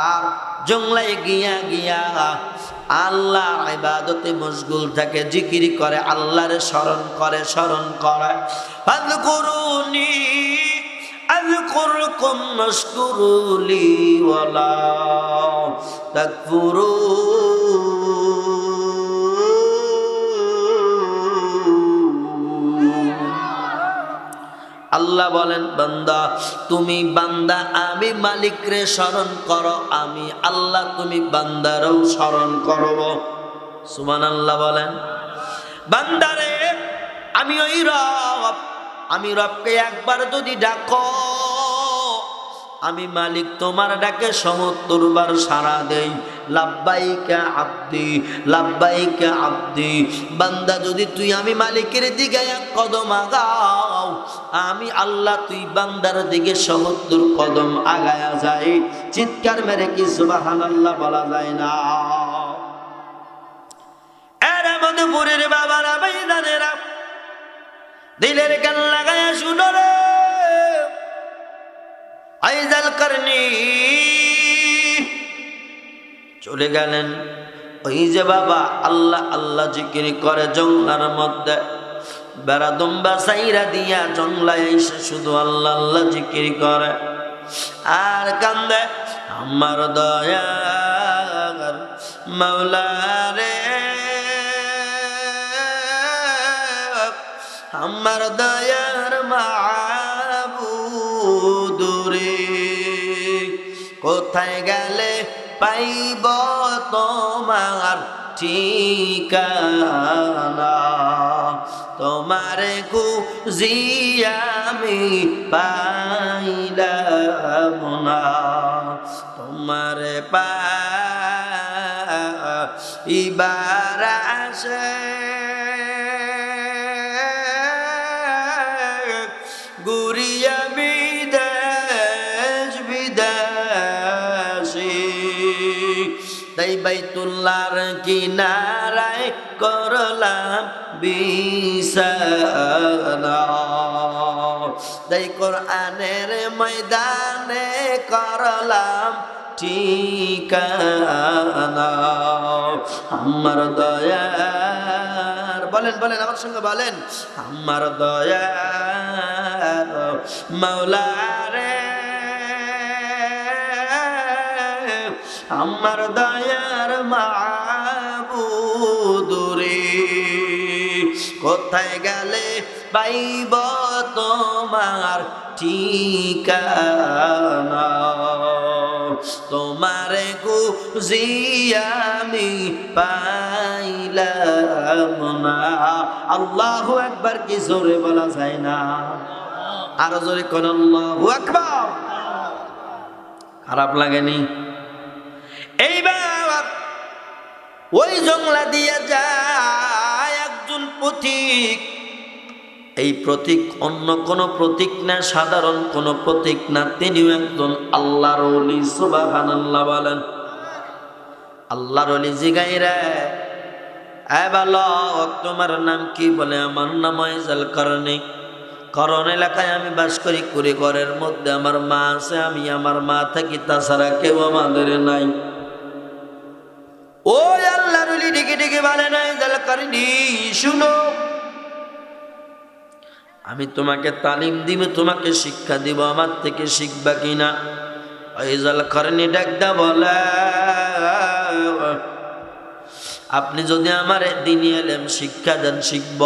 আর জংলায় গিয়া গিয়া আল্লাহর ইবাদতে মশগুল থাকে, জিকির করে, আল্লাহরে স্মরণ করে, স্মরণ করে। ফাযকুরুনি আযকুরকুম ওয়াশকুরুলি ওয়ালা তাকফুরুন। আল্লাহ বলেন, বান্দা তুমি বান্দা, আমি মালিকরে স্মরণ করো, আমি আল্লাহ তুমি বান্দারও স্মরণ করব। সুবহানাল্লাহ বলেন। বান্দারে আমি ওই রব, আমি রবকে একবার যদি ডাকো, আমি মালিক তোমার ডাকে ৭০ বার সাড়া দেই। লাব্বাইকা আব্দি, লাব্বাইকা আব্দি। বান্দা যদি তুই আমি মালিকের দিকে এক কদম আগাও, আমি আল্লাহ তুই বান্দার দিকে ৭০ কদম আগায়া যাই। চিৎকার মেরে কি সুবহানাল্লাহ বলা যায় না? এর মধুপুরের বাবারা ভাইদানেরা, দিলের কান লাগায়া শুনো রে। আইজাল করনি চলে গেলেন। ওই যে বাবা আল্লাহ আল্লাহ জিকির করে জঙ্গলার মধ্যে, বেড়া দুম্বা সাইরা দিয়া জঙ্গলায় এসে শুধু আল্লাহ আল্লাহ জিকির করে আর কান্দে, আমার দয়ার মাওলা রে, আমার দয়ার মাবুদ রে, কোথায় গেলে পাইব তোমার ঠিকানা, তোমারে খুঁজিয়া আমি পাইলাম না, তোমারে পাইবার আশায় গুরিয়া বিদেশ বিদেশি, তাই বাইতুল্লাহর কিনারায় করলাম বিছানা, তাই কোরআনের ময়দানে করলাম ঠিকানা, আমার দয়ার, বলেন বলেন আমার সঙ্গে বলেন, আমার দয়ার মাওলা রে, আমার দয়ার মাবুদ রে, কোথায় গেলে পাইব তোমার ঠিকানা, তোমারে খুঁজিয়া আমি পাইলাম না। আল্লাহু আকবার কি জোরে বলা যায় না? আরো জোরে কোন আল্লাহু আকবার। খারাপ লাগেনি? এইবার ওই জংলা দিয়ে যায় একজন পথিক। এই প্রতীক অন্য কোন প্রতীক না, সাধারণ কোন প্রতীক না, তিনিও একজন আল্লাহর ওলি। সুবহানাল্লাহ বলেন। আল্লাহর ওলি জিগাই রে, এ বালক তোমার নাম কি? বলে আমার নাম আইজাল করনি। করণ এলাকায় আমি বাস করি, কুড়িঘরের মধ্যে আমার মা আছে, আমি আমার মা থাকি, তাছাড়া কেউ আমাদের নাই। ওই আল্লাহর ওলি ডেকে ডেকে বলে না, আইজাল করনি শুনো, আমি তোমাকে তালিম দিব, তোমাকে শিক্ষা দিব, আমার থেকে শিখবা কিনা? আইজাল করনি ডাকদা বলে, আপনি যদি আমার দ্বীনি ইলম শিক্ষা দেন শিখব।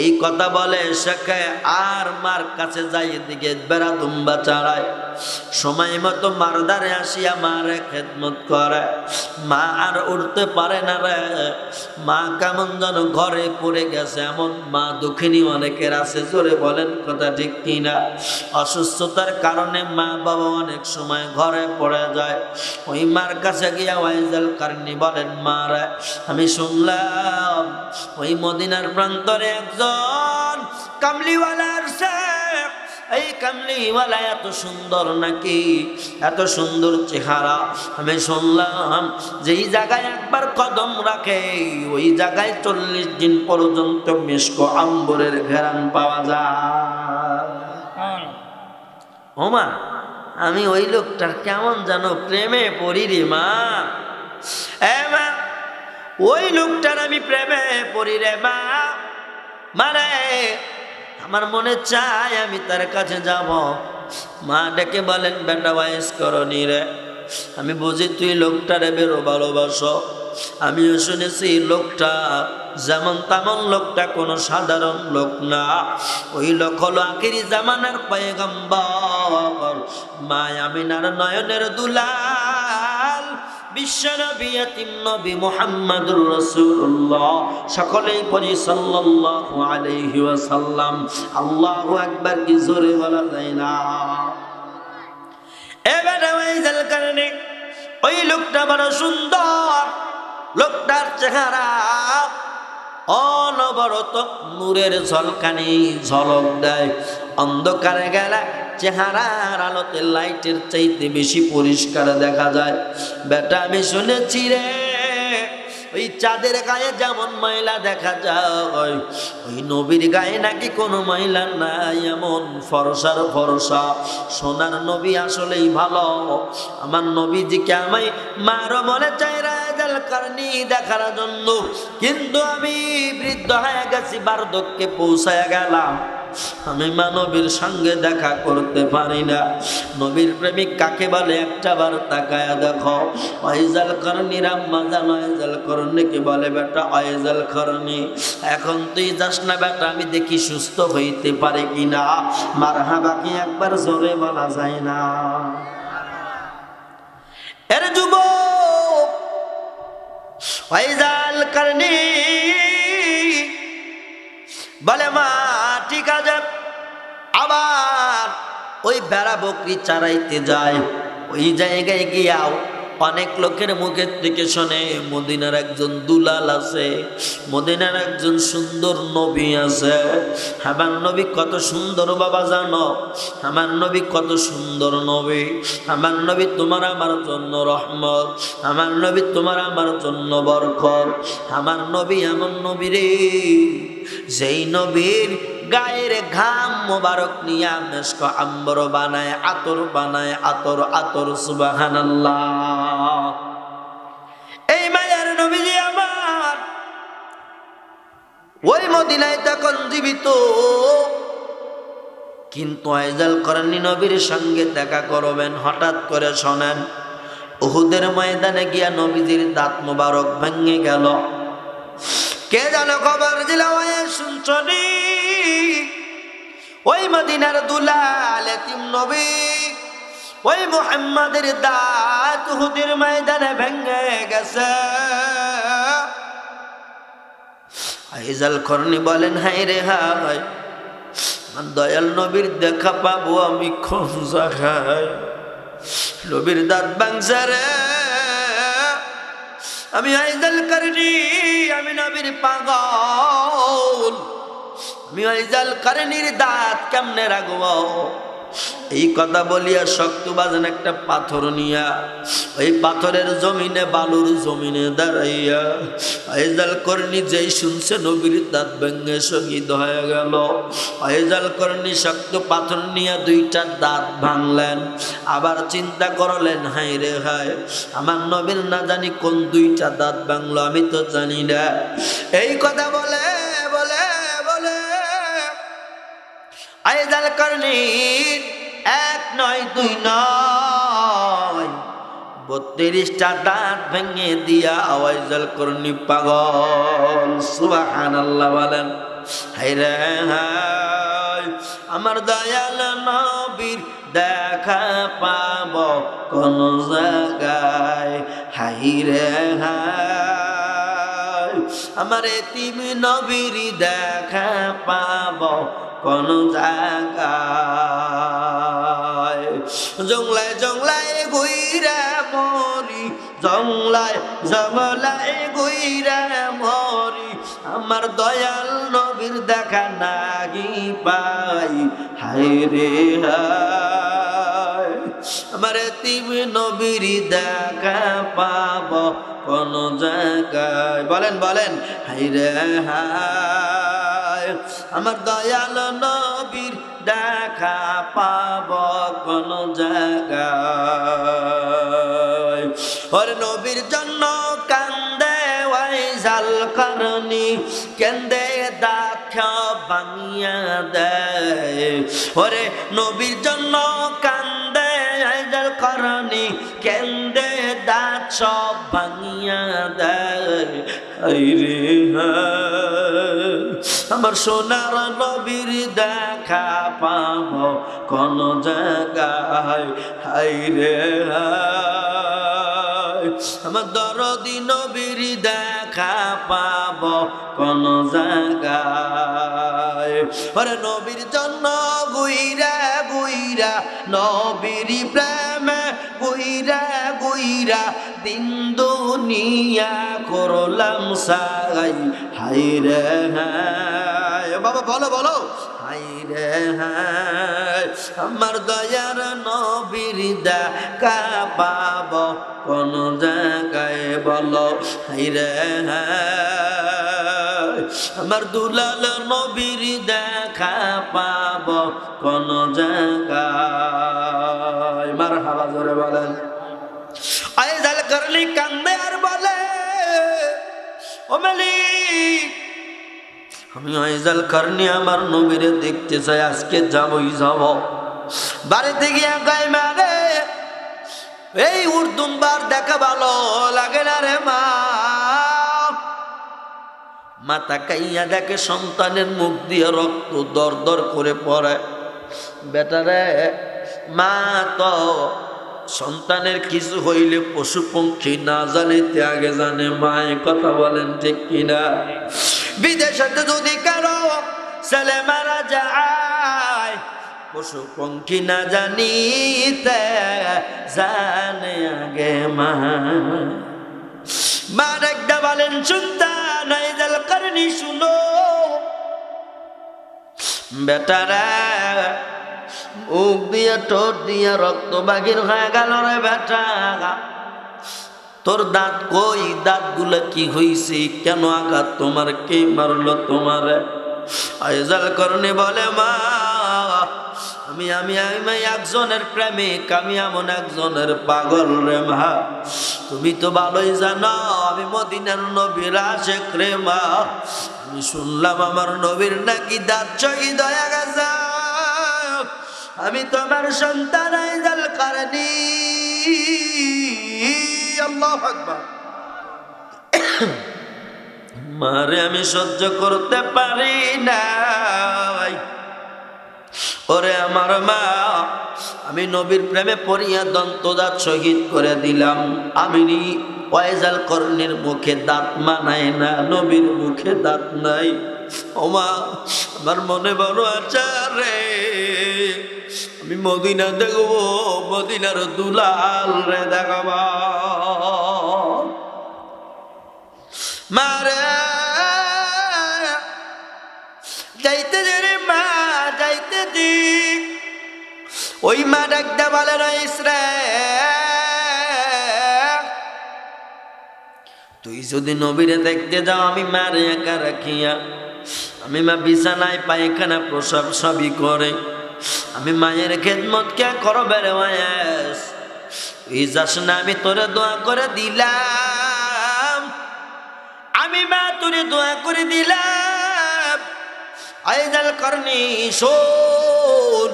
এই কথা বলে শেখে আর মার কাছে যাই, এদিকে বেড়া দুম্বা চাড়ায়, সময় মতো মারদারে আসিয়া মারে খেদমত করে। মা আর উঠতে পারে না রে, মা কেমন যেন ঘরে পড়ে গেছে, এমন মা দুঃখিনী অনেকের আছে, জোরে বলেন কথা ঠিক কিনা? অসুস্থতার কারণে মা বাবা অনেক সময় ঘরে পড়ে যায়। ওই মার কাছে গিয়া ওয়াইজাল কারনি বলেন, মা রে আমি শুনলাম ওই মদিনার প্রান্তরে একজন কামলিওয়ালা আসছে, এই কামলিওয়ালা এত সুন্দর নাকি, এত সুন্দর চেহারা। আমি শুনলাম যেই জায়গায় একবার কদম রাখে ওই জায়গায় 40 দিন পর্যন্ত মিশক আম্বরের ঘেরান পাওয়া যায়। ওমা আমি ওই লোকটার কেমন যেন প্রেমে পড়ি রে মা। এ মা ওই লোকটার আমি প্রেমে পড়ি রে মা। মানে আমার মনে চায় আমি তার কাছে যাব। মা ডেকে বলেন, বেটা ওয়াইজ করনি রে, আমি বুঝি তুই লোকটারে বেরো ভালোবাসো। আমিও শুনেছি লোকটা যেমন তেমন লোকটা কোনো সাধারণ লোক না, ওই লোক হলো আখিরি জামানার পয়গম্বর, মা আমিনার নয়নের দুলাল, বিশ্বনবী আতিম নবী মুহাম্মদুর রাসূলুল্লাহ। সকলেই পড়ি সাল্লাল্লাহু আলাইহি ওয়াসাল্লাম। আল্লাহু আকবার, কি জোরে বলা যায় না? এবারে ওয়াইজাল কারণে ওই লোকটা বড় সুন্দর, লোকটার চেহারা অনবরত নূরের ঝলকানি ঝলক দেয়, অন্ধকারে গেলে চেহারার আলোতে লাইটের চাইতে বেশি পরিষ্কার দেখা যায়। বেটা আমি শুনেছি রে, ওই চাঁদের গায়ে যেমন ময়লা দেখা যায়, ওই নবীর গায়ে নাকি কোনো ময়লা নাই, এমন ফরসার ফরসা সোনার নবী আসলেই ভালো। আমার নবীজিকে আমায় মারো মনে চাই রাজাল কারণী দেখার জন্য, কিন্তু আমি বৃদ্ধ হয়ে গেছি, বার্ধক্যে পৌঁছায় গেলাম, আমি মানবীর সঙ্গে দেখা করতে পারি না। নবীর প্রেমিক কাকে বলে একটা বার তাকায়া দেখো। ওয়াইজাল করনি রাম্মা জান, ওয়াইজাল করনিকে বলে বেটা ওয়াইজাল করনি, এখন তুই যাস না বেটা, আমি দেখি সুস্থ হইতে পারে কিনা। মারহাবা কি একবার জোরে বলা যায় না? এর যুবক ওয়াইজাল করনি বলে মা ঠিক আছে। আবার ওই ভেড়া বকরি চড়াইতে যায়, ওই জায়গায় গিয়াও অনেক লোকের মুখের থেকে শোনে মদিনার একজন দুলাল আছে, মদিনার একজন সুন্দর নবী আছে। আমার নবী কত সুন্দর বাবা জানো, আমার নবী কত সুন্দর নবী, আমার নবী তোমার আমার জন্য রহমত, আমার নবী তোমার আমার জন্য বরকত। আমার নবী এমন নবী রে, যেই নবীর গায়ের ঘাম মোবারক নিয়া মেশক আম্বর বানায়, আতর বানায়, আতর আতর সুবহানাল্লাহ। এই মায়ের নবীজি আমার ওই মদিনায় তখন জীবিত, কিন্তু ওয়াইজাল করনি নবীর সঙ্গে দেখা করবেন। হঠাৎ করে শোনেন উহুদের ময়দানে গিয়া নবীজির দাঁত মোবারক ভেঙে গেল। কে জানো খবর দিল? শুনছনি ওই মদিনার দুলাল এতিম নবী, ওই মুহাম্মাদের দাঁত উহুদের ময়দানে ভেঙে গেছে। ওয়াইজাল করনি বলেন, হায় রে হায়, দয়াল নবীর দেখা পাবো আমি কোন জায়গায়? নবীর দাঁত ভাঙছে রে, আমি ওয়াইজাল করনি, আমি নবীর পাগল, আমি ওয়াইজাল করনির দাঁত কেমনে রাখবো? এই কথা বলিয়া শক্ত বাজান একটা পাথর নিয়া ওই পাথরের জমিনে, বালুর জমিনে দাঁড়াইয়া ওয়াইজাল করনি যেই শুনছে নবীর দাঁত ভেঙে শহীদ হয়ে গেল, ওয়াইজাল করনি শক্ত পাথর নিয়া দুইটা দাঁত ভাঙলেন। আবার চিন্তা করলেন, হায় রে হায়, আমার নবীর না জানি কোন দুইটা দাঁত ভাঙলো, আমি তো জানি না। এই কথা বলে বলে বলে ওয়াইজাল করনি এক নয় দুই নয় 32টা দাঁত ভেঙে দিয়া ওয়াইজাল করনি পাগল। সুবহানাল্লাহ বলেন। হায়রে হায়, আমার দয়াল নবীর দেখা পাব কোন জায়গায়? হায়রে হায়, আমার এতিম নবীর দেখা পাব কোন জায়গায়? জংলায় জংলায় ঘুইরা মরি, জংলায় জংলায় ঘুইরা মরি, আমার দয়াল নবীর দেখা নাহি পাই। হায় রে হায়, আমার এতিম নবীর দেখা পাব কোন জায়গায়? বলেন বলেন, হায় রে হায়, আমার দয়াল নবীর দেখা পাব কোন জায়গায়? ওর নবীর জন্য কান্দে ওয়াইজাল করনি, কেন্দে দাঁত খাও ভাঙিয়া দেয়। ওরে নবীর জন্য কান্দে আইজাল করনি, কেন্দে দাঁত সব ভাঙিয়া দেয়। হায়রে হায়, আমার সোনার নবীর দেখা পাব কোন জায়গায়। হায়রে হায়, আমার দরদি নবীর দেখা পাব কোন জায়গায়। ওরে নবীর জন্য গুইরা গুইরা, নবীর প্রেমে গুইরা গুইরা, দিন দুনিয়া করলাম সাই। হায়রে হায়, বাবা বলো বলো। হায়রে হায়, আমার দয়ার নবীর দেখা পাব কোন জায়গায় বলো। হায়রে হায়, আমার দুলাল নবীর দেখা পাব কোন জায়গায়। মারহাবা, জোরে বলেন। আইজাল করলি কান্দে আর বলে, ও মালিক, আমি আইজাল করনি আমার নবীরে দেখতে চাই, আজকে যাবই যাব। বাড়িতে গিয়া গাই মারে, এই উর্দুমবার দেখা ভালো লাগে না রে মা। মাথা কাইয়া দেখে সন্তানের মুখ দিয়ে রক্ত দর দর করে পড়ে। বেটারে, মা তো সন্তানের কিছু হইলে পশু পক্ষী না জানিতে আগে জানে মায়ে, কথা বলেন ঠিক কিনা? বিদেশে যদি কারো ছেলে মারা যায়, পশু পক্ষী না জানিতে জানে আগে মা। মা একটা বলেন, সন্তান আইজাল করনি শুনো। বেটারা, মুখ দিয়া ঠোঁট দিয়া রক্ত বাগির হয়ে গেল রে বেটা। তোর দাঁত কই? দাঁত গুলা কি হইছে? কেন আঘাত তোমার? কে মারলো তোমারে? আইজাল করনি বলে, মা আমি আমি আমি একজনের প্রেমিক, আমি এমন একজনের পাগল রে মা। তুমি তো ভালোই জানো আমি মদিনার নবীর আশিক রে মা। আমি শুনলাম আমার নবীর নাকি দাঁত শহীদ হয়ে গেছে। আমি তোমার সন্তান আইজাল করনি। আল্লাহু আকবার। মারে আমি সহ্য করতে পারি না। ওরে আমার মা, আমি নবীর প্রেমে পড়িয়া দন্তদাঁত শহীদ করে দিলাম। আমি আইজাল করনির মুখে দাঁত মানায় না, নবীর মুখে দাঁত নাই। ও মা, আমার মনে বড় আচার রে, আমি মদিনা দেখবো, মদিনার দুলাল রে দেখাবা। মারে যাইতে দে রে মা, যাইতে দি। ওই মা ডাকতে বলে, রে তুই যদি নবীরে দেখতে যাও, আমি মারে একা রাখিয়া, আমি মা বিছানায় পায়খানা প্রসব সবই করে, আমি মায়ের খেদমত কে করবে রে ওয়াস? তুই যাস না, আমি তোরে দোয়া করে দিলাম। আমি মা তোরে দোয়া করে দিলাম। আইজাল করনি শোন,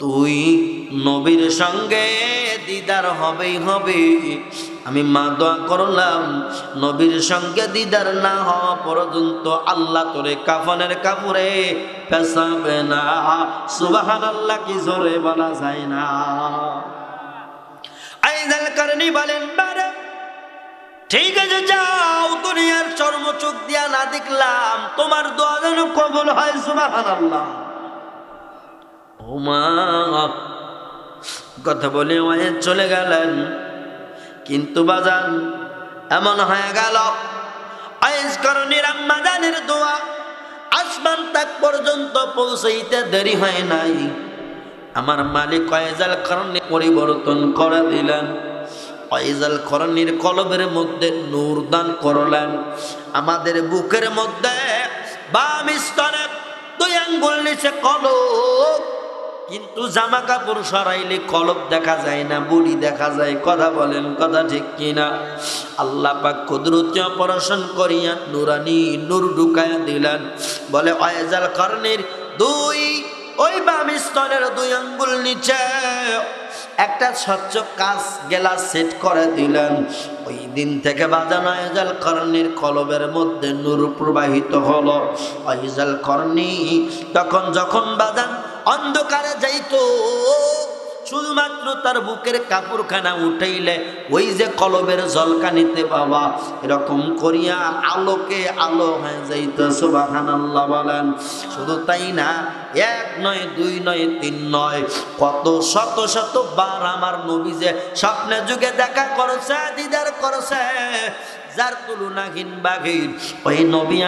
তুই নবীর সঙ্গে দিদার হবেই হবে। আমি মা দোয়া করলাম, নবীর সঙ্গে দিদার না হওয়া পর্যন্ত আল্লাহ তোরে কাফনের কাপড়ে পেছাবে না। সুবহানাল্লাহ, কি জোরে বলা যায় না? আইজাল করনি বলেন, বারে ঠিক আছে যাও, দুনিয়ার চর্মচোখ দিয়া না দেখলাম, তোমার দোয়া যেন কবুল হয়। সুবহানাল্লাহ। ও মা, কথা বলে চলে গেলেন। কিন্তু বাজান এমন হয়ে গেল, আইজ করনির আম্মা জানের দোয়া আসমান তাক পর্যন্ত পৌঁছাইতে দেরি হয় নাই। আমার মালিক আইজাল করনি পরিবর্তন করে দিলেন। আইজাল করনির কলবের মধ্যে নূর দান করলেন। আমাদের বুকের মধ্যে বাম স্তনে 2 আঙ্গুল নিচে কলব, কিন্তু জামা কাপড় সরাইলে কলব দেখা যায় না, বুড়ি দেখা যায়। কথা বলেন, কথা ঠিক কিনা? আল্লাহ পাক কুদরতি অপারেশন করিয়া নুরানি নূর ঢুকায়া দিলেন। বলে ওয়াইজাল করনির দুই ওই বাম স্তনের 2 আঙ্গুল নিচে একটা স্বচ্ছ কাঁচ গ্লাস সেট করে দিলেন। ওই দিন থেকে বাজান ওয়াইজাল করনির কলবের মধ্যে নূর প্রবাহিত হলো। ওয়াইজাল করনি তখন যখন বাজান অন্ধকারে যাইতো, শুধুমাত্র তার বুকের কাপড়খানা উঠাইলে ওই যে কলবের ঝলকানিতে বাবা এরকম করিয়া আলোকে আলো হয়ে যাইত। সুবহানাল্লাহ বলেন। শুধু তাই না, 1 নয় 2 নয় 3 নয়, কত শত শত বার আমার নবী যে স্বপ্নে যুগে দেখা করেছে, দিদার করেছে, যার তুলনাহীন বাগির। ওই নবী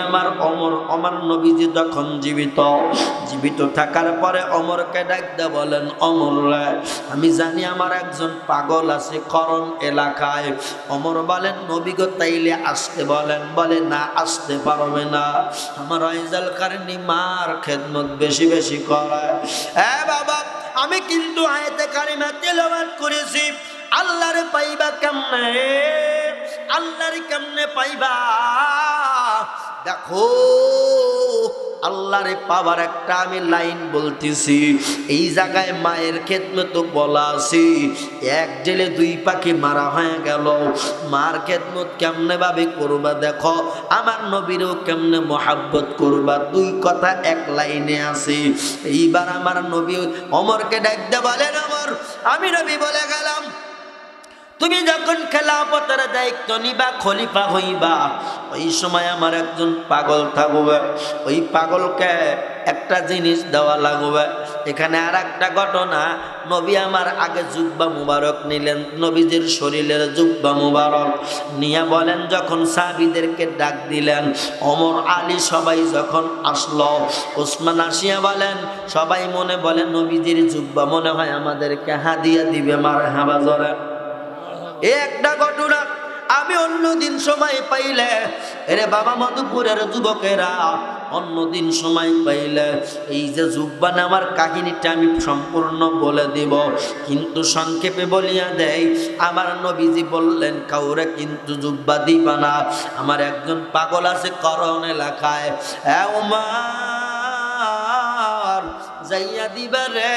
আমার নবীজি যখন জীবিত থাকার পরে অমরকে ডাকতে বলেন, অমর রে, আমি জানি আমার একজন পাগল আছে করণ এলাকায়। অমর বলেন, নবী গো তাইলে আসতে বলেন। বলে না, আসতে পারবে না, আমার ওয়াইজাল করনি মার খেদমত বেশি বেশি করে। বাবা, আমি কিন্তু আয়াতে কারিমা তেলাওয়াত করেছি। আল্লাহরে পাইবা কেমনে, আল্লাহরে কেমনে পাইবা? দেখো, আল্লাহরে পাওয়ার একটা আমি লাইন বলতেছি। এই জায়গায় মায়ের খেদমত বলা আছে। 1 জেলে 2 পাখি মারা হয়ে গেল। মার খেদমত কেমনে ভাবে করবা, দেখো আমার নবীরও কেমনে মহাব্বত করবা, 2 কথা 1 লাইনে আছে। এইবার আমার নবী ওমরকে ডাকতে বলেন, ওমর, আমি নবী বলে গেলাম, তুমি যখন খেলাফতের দায়িত্ব নিবা, খলিফা হইবা, ওই সময় আমার একজন পাগল থাকবে। ওই পাগলকে একটা জিনিস দেওয়া লাগবে। এখানে আর একটা ঘটনা, নবী আমার আগে জুব্বা মুবারক নিলেন, নবীজির শরীরের জুব্বা মুবারক নিয়ে বলেন, যখন সাহাবীদেরকে ডাক দিলেন, ওমর আলী সবাই যখন আসলো, ওসমান আসিয়া বলেন, সবাই মনে বলেন নবীজির জুব্বা মনে হয় আমাদেরকে হাদিয়া দিবে। মারহাবা জোরে। একটা ঘটনা আমি অন্যদিন সময় পাইলে, এরে বাবা মধুপুরের যুবকেরা, অন্যদিন সময় পাইলে এই যে জুব্বা নামার কাহিনীটা আমি সম্পূর্ণ বলে দিব, কিন্তু সংক্ষেপে বলিয়া দেই। আমার নবীজি বললেন, কাউরে কিন্তু জুব্বা দিবা না, আমার একজন পাগল আছে করণ এলাকায়, উমার যাইয়া দিবা রে,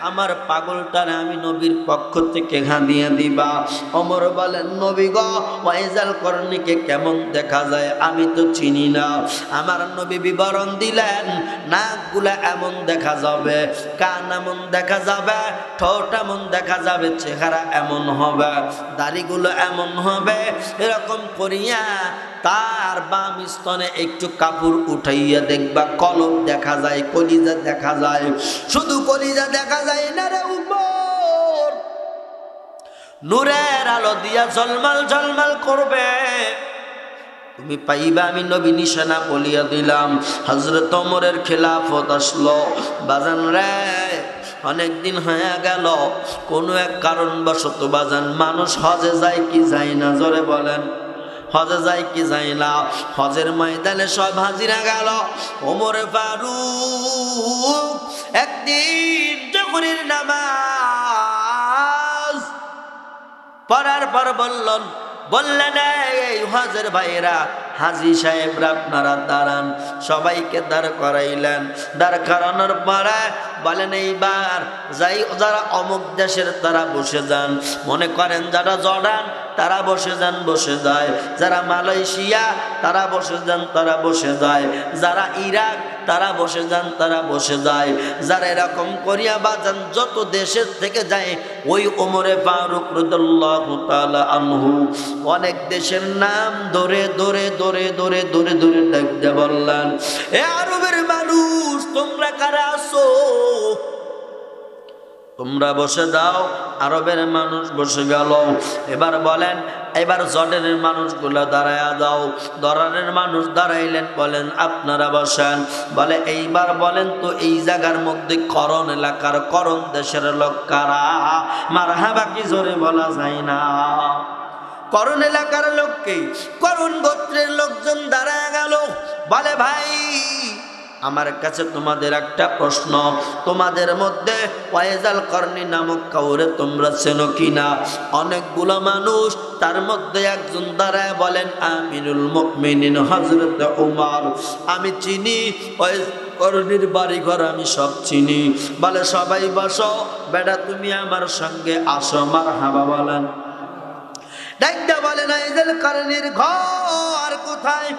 আমার পাগলটারে আমি নবীর পক্ষ থেকে হাদিয়া দিবা। ওমর বলেন, নবী গো, ওয়াইজাল করনিকে কেমন দেখা যায় আমি তো চিনি না। আমার নবী বিবরণ দিলেন, নাকগুলা এমন দেখা যাবে, কান এমন দেখা যাবে, ঠোঁট এমন দেখা যাবে, চেহারা এমন হবে, দাড়িগুলো এমন হবে। এরকম করিয়া তার বাম স্তনে একটু কাপড় উঠাইয়া দেখবা কলব দেখা যায়, কলিজা দেখা যায়। শুধু কলিজা দেখা যায় না রে উমর, নূরের আলো দিয়া ঝলমল ঝলমল করবে। তুমি পাইবা, আমি নবী নিশানা বলিয়া দিলাম। হযরত ওমরের খেলাফত আসলো। বাজান রে, অনেকদিন হয়ে গেল, কোনো এক কারণবশত বাজান মানুষ হজে যায় কি যায় না, জোরে বলেন, হজে যায় কি যায় না? হজের ময়দানে সব হাজিরা গেল। ওমর ফারুক একদিন জোহরের নামাজ পড়ার পর বললেন, এই হজের ভাইরা, হাজী সাহেবরা আপনারা দাঁড়ান। সবাইকে দাঁড় করাইলেন। দাঁড় করানোর পরে বলেন, এইবার যারা অমুক দেশের তারা বসে যান। মনে করেন যারা জর্ডান তারা বসে যান, বসে যায়। যারা মালয়েশিয়া তারা বসে যান, তারা বসে যায়। যারা ইরাক তারা বসে যান, তারা বসে যায়। যারা এরকম করিয়া বাজান যত দেশের থেকে যায়, ওই ওমরে ফারুক রাদিয়াল্লাহু তাআলা আনহু অনেক দেশের নাম ধরে ধরে ধরে ধরে ধরে ধরে ডাকতে বললেন, এ আরবের মানুষ, তোমরা কারা আছো? তোমরা বসে যাও। আরবের মানুষ বসে গেল। এবার বলেন, এবার জর্ডানের মানুষগুলো দাঁড়ায়া যাও। জর্ডানের মানুষ দাঁড়াইলেন, বলেন আপনারা বসেন। বলে, এইবার বলেন তো এই জায়গার মধ্যে করণ এলাকার, করণ দেশের লোক কারা? মারহাবা কি জোরে বলা যায় না? করণ এলাকার লোককে, করণ গোত্রের লোকজন দাঁড়ায় গেল। বলে, ভাই আমার কাছে তোমাদের একটা প্রশ্ন, তোমাদের মধ্যে ওয়াইজাল করনি নামক কাউরে তোমরা চেনো কিনা? অনেকগুলো মানুষ, তার মধ্যে একজন দাঁড়ায় বলেন আমিরুল মুমিনিন হযরত ওমর। আমি চিনি ওই করণীর বাড়ি ঘর, আমি সব চিনি। বলে সবাই বসো, বেটা তুমি আমার সঙ্গে আসো। মারহাবা বলেন। ডাইকটা বলেন ওয়াইজাল করণীর ঘর কোথায়?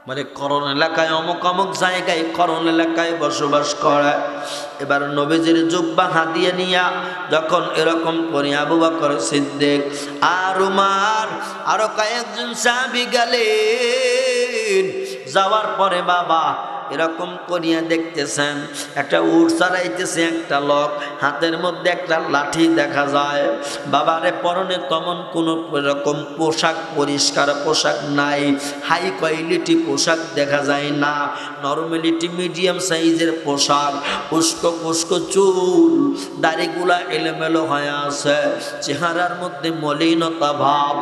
মানে করণ এলাকায়, অমুক অমুক জায়গায় করণ এলাকায় বসবাস করে। এবার নবীজির জুব্বা হাতিয়ে নিয়া যখন এরকম করে আবু বকর সিদ্দিক আর উমর আরো কয়েকজন সাহাবী গেলেন। যাওয়ার পরে বাবা এরকম করিয়া দেখতেছেন একটা উট চালাইতেছে একটা লোক, হাতের মধ্যে একটা লাঠি দেখা যায়। বাবারে পরনে তেমন কোনো এরকম পোশাক, পরিষ্কার পোশাক নাই, হাই কোয়ালিটি পোশাক দেখা যায় না, নরমালিটি মিডিয়াম সাইজের পোশাক, উস্কো উস্কো চুল, দাড়িগুলা এলোমেলো হয়ে আছে, চেহারার মধ্যে মলিনতা ভাব।